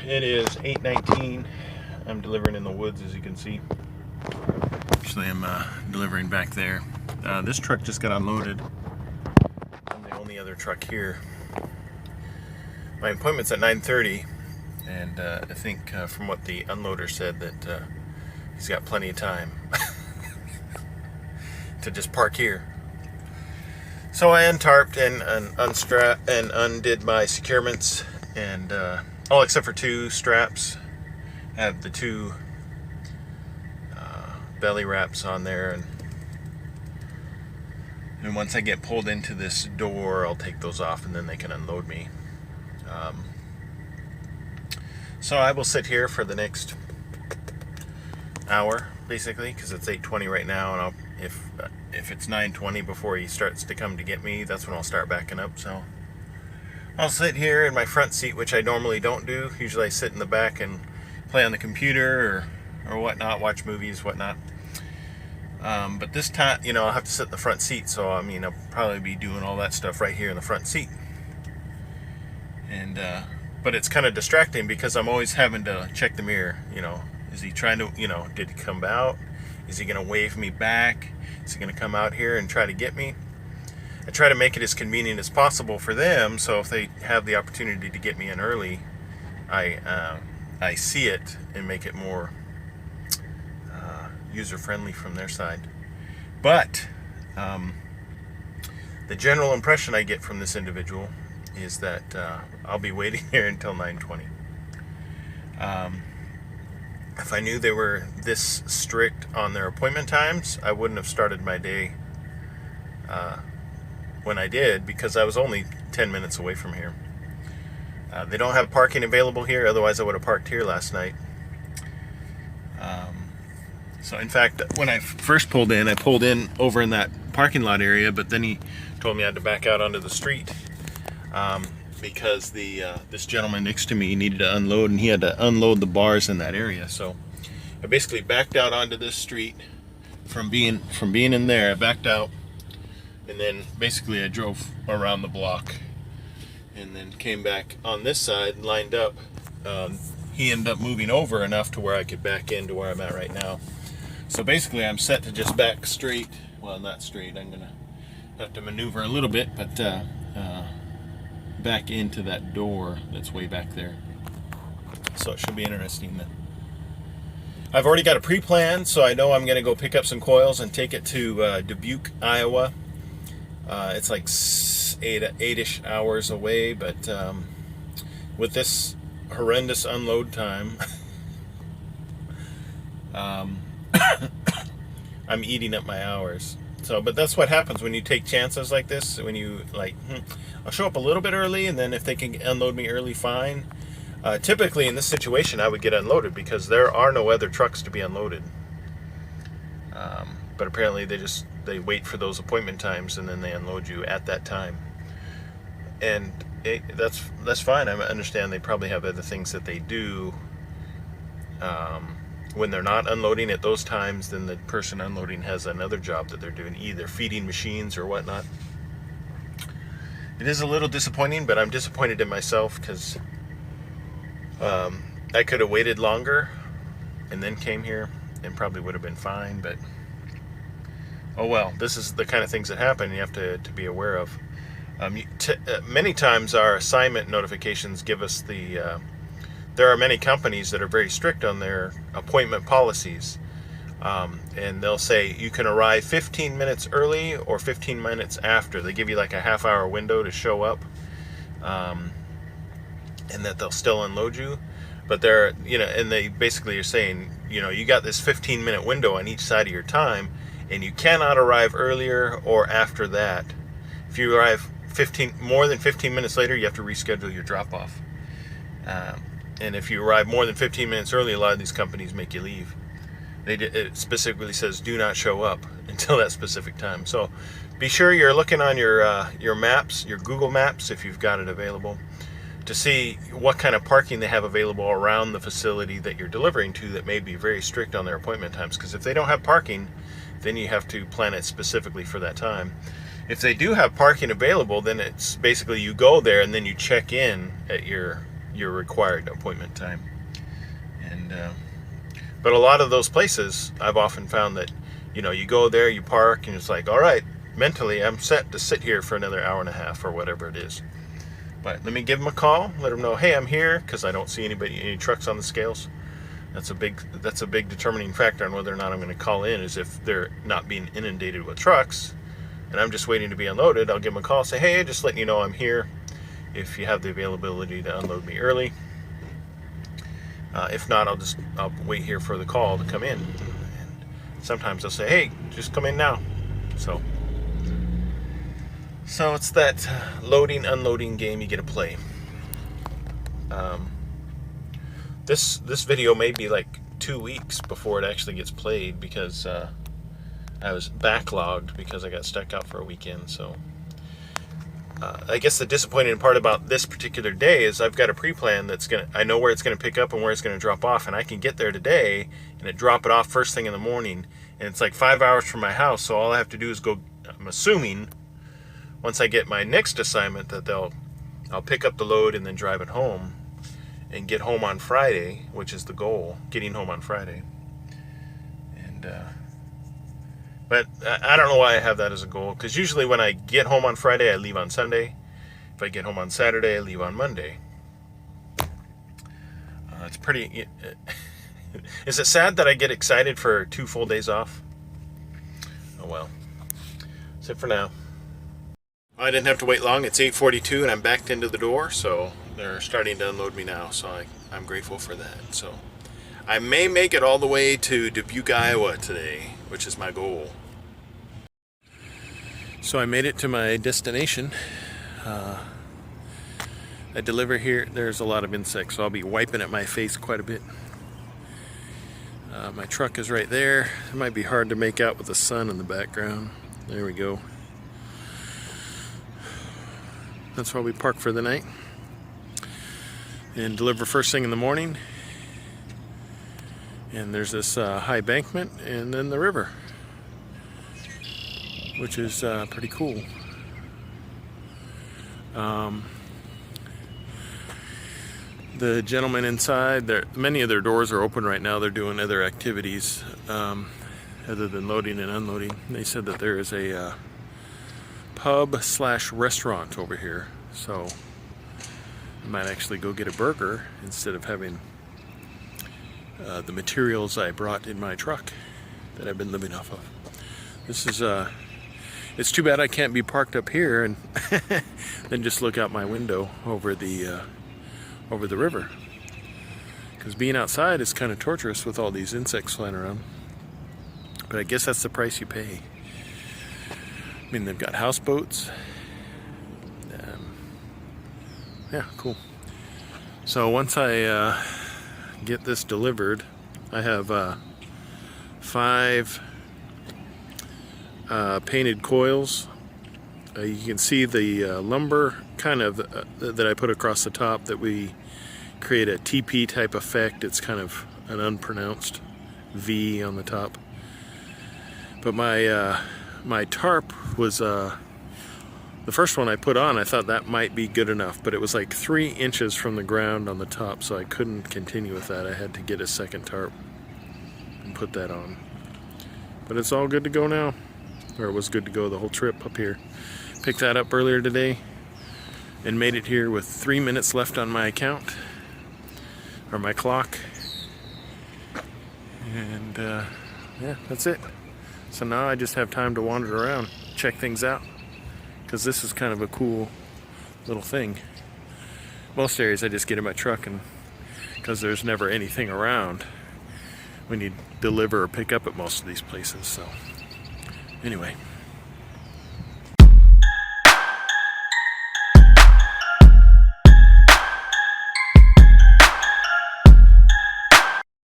It is 8:19. I'm delivering in the woods, as you can see. Actually, I'm delivering back there. This truck just got unloaded. I'm the only other truck here. My appointment's at 9:30, and I think from what the unloader said that he's got plenty of time to just park here. So I untarped and unstrapped and undid my securements, and all except for two straps. I have the two belly wraps on there, and once I get pulled into this door, I'll take those off, and then they can unload me. So I will sit here for the next hour, basically, because it's 8:20 right now, and if it's 9:20 before he starts to come to get me, that's when I'll start backing up. So I'll sit here in my front seat, which I normally don't do. Usually I sit in the back and play on the computer or whatnot, watch movies, whatnot. But this time, I'll have to sit in the front seat, so I'll probably be doing all that stuff right here in the front seat. And but it's kind of distracting because I'm always having to check the mirror. Is he trying to, did he come out? Is he going to wave me back? Is he going to come out here and try to get me? I try to make it as convenient as possible for them, so if they have the opportunity to get me in early, I see it and make it more user-friendly from their side. But the general impression I get from this individual is that I'll be waiting here until 9:20. If I knew they were this strict on their appointment times, I wouldn't have started my day when I did, because I was only 10 minutes away from here. They don't have parking available here, otherwise I would have parked here last night. So in fact, when I first pulled in, I pulled in over in that parking lot area, but then he told me I had to back out onto the street because this gentleman next to me needed to unload, and he had to unload the bars in that area. So I basically backed out onto this street from being in there. I backed out, and then basically I drove around the block and then came back on this side, lined up. He ended up moving over enough to where I could back into where I'm at right now. So basically I'm set to just back straight. Well, not straight, I'm gonna have to maneuver a little bit, but back into that door that's way back there. So it should be interesting then. I've already got a pre-plan, so I know I'm gonna go pick up some coils and take it to Dubuque, Iowa. It's like 8-ish hours away, but with this horrendous unload time, I'm eating up my hours. So, but that's what happens when you take chances like this. When you I'll show up a little bit early, and then if they can unload me early, fine. Typically in this situation, I would get unloaded because there are no other trucks to be unloaded. But apparently they wait for those appointment times, and then they unload you at that time. And that's fine. I understand they probably have other things that they do. When they're not unloading at those times, then the person unloading has another job that they're doing, either feeding machines or whatnot. It is a little disappointing, but I'm disappointed in myself because I could have waited longer and then came here and probably would have been fine, but oh well. This is the kind of things that happen you have to be aware of. Many times our assignment notifications give us there are many companies that are very strict on their appointment policies, and they'll say you can arrive 15 minutes early or 15 minutes after. They give you like a half-hour window to show up, and that they'll still unload you. But and they basically are saying, you got this 15-minute window on each side of your time, and you cannot arrive earlier or after that. If you arrive more than 15 minutes later, you have to reschedule your drop-off. And if you arrive more than 15 minutes early, a lot of these companies make you leave. It specifically says do not show up until that specific time. So be sure you're looking on your maps, your Google Maps, if you've got it available, to see what kind of parking they have available around the facility that you're delivering to that may be very strict on their appointment times. Because if they don't have parking, then you have to plan it specifically for that time. If they do have parking available, then it's basically you go there and then you check in at your your required appointment time. And but a lot of those places, I've often found that, you go there, you park, and it's like, all right, mentally I'm set to sit here for another hour and a half or whatever it is. But let me give them a call, let them know, hey, I'm here, because I don't see any trucks on the scales. That's a big determining factor on whether or not I'm going to call in, is if they're not being inundated with trucks and I'm just waiting to be unloaded. I'll give them a call, say, hey, just letting you know I'm here, if you have the availability to unload me early. If not, I'll wait here for the call to come in. And sometimes they'll say, hey, just come in now. So it's that loading, unloading game you get to play. This video may be like 2 weeks before it actually gets played, because I was backlogged because I got stuck out for a weekend. So I guess the disappointing part about this particular day is I've got a pre-plan I know where it's gonna pick up and where it's gonna drop off, and I can get there today and drop it off first thing in the morning, and it's like 5 hours from my house. So all I have to do is go, I'm assuming, once I get my next assignment, that I'll pick up the load and then drive it home and get home on Friday, which is the goal, getting home on Friday. And but I don't know why I have that as a goal, because usually when I get home on Friday, I leave on Sunday. If I get home on Saturday, I leave on Monday. It's pretty... Is it sad that I get excited for 2 full days off? Oh well. That's it for now. I didn't have to wait long. It's 8:42 and I'm backed into the door, so they're starting to unload me now, so I'm grateful for that. So I may make it all the way to Dubuque, Iowa today, which is my goal. So I made it to my destination. I deliver here. There's a lot of insects, so I'll be wiping at my face quite a bit. My truck is right there. It might be hard to make out with the sun in the background. There we go. That's where we park for the night and deliver first thing in the morning. And there's this high embankment and then the river, which is pretty cool. The gentlemen inside, many of their doors are open right now. They're doing other activities other than loading and unloading. They said that there is a pub/restaurant over here, so I might actually go get a burger instead of having the materials I brought in my truck that I've been living off of. This is it's too bad I can't be parked up here and then just look out my window over the river, because being outside is kind of torturous with all these insects flying around. But I guess that's the price you pay. I mean, they've got houseboats. Yeah, cool. So once I get this delivered, I have 5 painted coils. You can see the lumber kind of that I put across the top, that we create a TP type effect. It's kind of an unpronounced V on the top. But my tarp was the first one I put on. I thought that might be good enough, but it was like 3 inches from the ground on the top, so I couldn't continue with that. I had to get a second tarp and put that on. But it's all good to go now, or it was good to go the whole trip up here. Picked that up earlier today and made it here with 3 minutes left on my account, or my clock. And yeah, that's it. So now I just have time to wander around, check things out, because this is kind of a cool little thing. Most areas I just get in my truck, and because there's never anything around when you deliver or pick up at most of these places. So anyway.